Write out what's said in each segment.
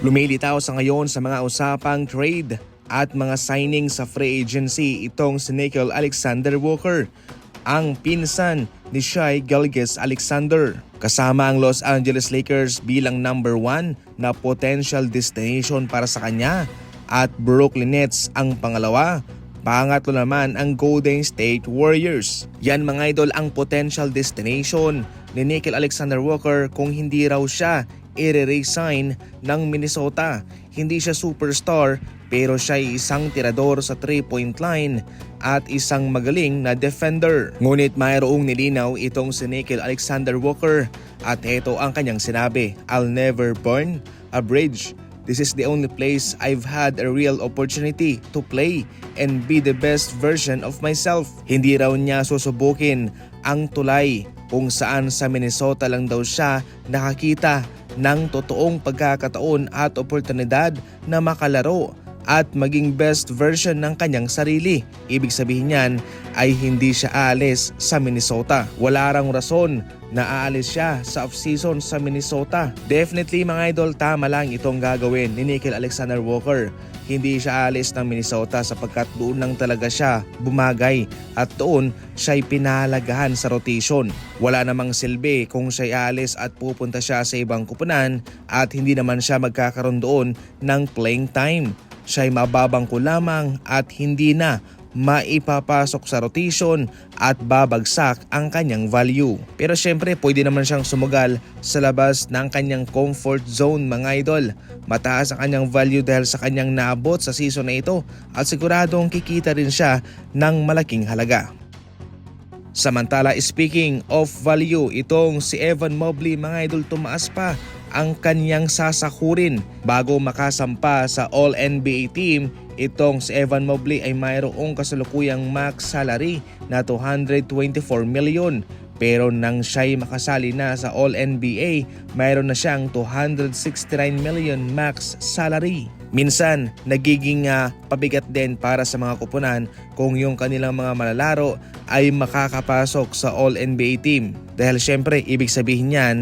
Lumilitaw sa ngayon sa mga usapang trade at mga signing sa free agency itong si Nickeil Alexander-Walker, ang pinsan ni Shai Gilgeous-Alexander. Kasama ang Los Angeles Lakers bilang number 1 na potential destination para sa kanya at Brooklyn Nets ang pangalawa. Pangatlo naman ang Golden State Warriors. Yan mga idol ang potential destination ni Nickeil Alexander-Walker kung hindi raw siya i-resign ng Minnesota. Hindi siya superstar pero siya ay isang tirador sa 3-point line at isang magaling na defender. Ngunit mayroong nilinaw itong si Nickeil Alexander-Walker at ito ang kanyang sinabi: "I'll never burn a bridge. This is the only place I've had a real opportunity to play and be the best version of myself." Hindi raw niya susubukin ang tulay kung saan sa Minnesota lang daw siya nakakita ng totoong pagkakataon at oportunidad na makalaro at maging best version ng kanyang sarili. Ibig sabihin niyan ay hindi siya aalis sa Minnesota. Wala rang rason na aalis siya sa off-season sa Minnesota. Definitely mga idol, tama lang itong gagawin ni Nickeil Alexander-Walker. Hindi siya aalis ng Minnesota sapagkat doon lang talaga siya bumagay at doon siya'y pinahalagahan sa rotation. Wala namang silbi kung siya'y aalis at pupunta siya sa ibang kupunan at hindi naman siya magkakaroon doon ng playing time. Siya'y mababangko lamang at hindi na maipapasok sa rotation at babagsak ang kanyang value. Pero syempre pwede naman siyang sumugal sa labas ng kanyang comfort zone mga idol. Mataas ang kanyang value dahil sa kanyang naabot sa season na ito at siguradong kikita rin siya ng malaking halaga. Samantala, speaking of value, itong si Evan Mobley mga idol, tumaas pa ang kanyang sasakurin bago makasampa sa All-NBA team. Itong si Evan Mobley ay mayroong kasalukuyang max salary na $224 million. Pero nang siya'y makasali na sa All-NBA, mayroon na siyang $269 million max salary. Minsan, nagiging pabigat din para sa mga kupunan kung yung kanilang mga malalaro ay makakapasok sa All-NBA team. Dahil syempre, ibig sabihin niyan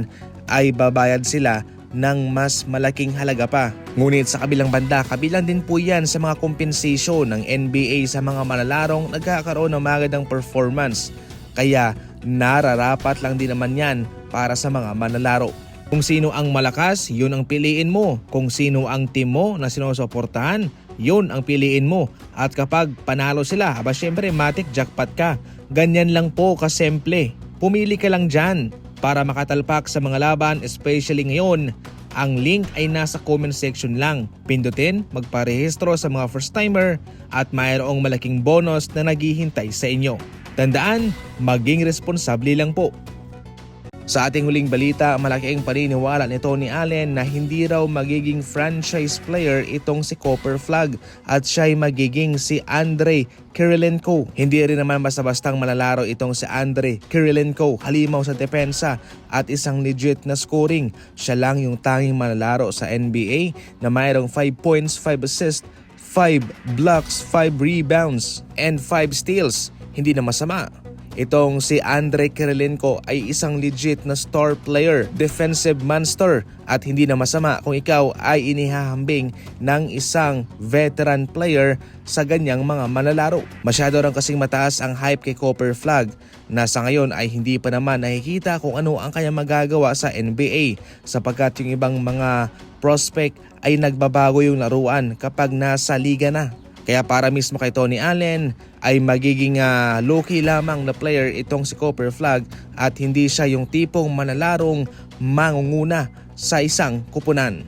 ay babayad sila ng mas malaking halaga pa. Ngunit sa kabilang banda, kabilang din po yan sa mga compensation ng NBA sa mga malalarong nagkakaroon ng magandang performance. Kaya nararapat lang din naman yan para sa mga manlalaro. Kung sino ang malakas, yun ang piliin mo. Kung sino ang team mo na sinusuportahan, yun ang piliin mo. At kapag panalo sila, syempre matik jackpot ka. Ganyan lang po kasimple. Pumili ka lang dyan para makatalpak sa mga laban, especially ngayon. Ang link ay nasa comment section lang. Pindutin, magparehistro sa mga first timer at mayroong malaking bonus na naghihintay sa inyo. Tandaan, maging responsable lang po. Sa ating huling balita, malaki ang paniniwala ni Tony Allen na hindi raw magiging franchise player itong si Cooper Flagg at siya'y magiging si Andrei Kirilenko. Hindi rin naman basta-bastang malalaro itong si Andrei Kirilenko. Halimaw sa depensa at isang legit na scoring. Siya lang yung tanging malalaro sa NBA na mayroong 5 points, 5 assists, 5 blocks, 5 rebounds, and 5 steals. Hindi na masama. Itong si Andrei Kirilenko ay isang legit na star player, defensive monster at hindi na masama kung ikaw ay inihahambing ng isang veteran player sa ganyang mga manlalaro. Masyado rin kasing mataas ang hype kay Cooper Flagg na sa ngayon ay hindi pa naman nakikita kung ano ang kanyang magagawa sa NBA sapagkat yung ibang mga prospect ay nagbabago yung laruan kapag nasa liga na. Kaya para mismo kay Tony Allen ay magiging low-key lamang na player itong si Cooper Flagg at hindi siya yung tipong manalarong mangunguna sa isang kupunan.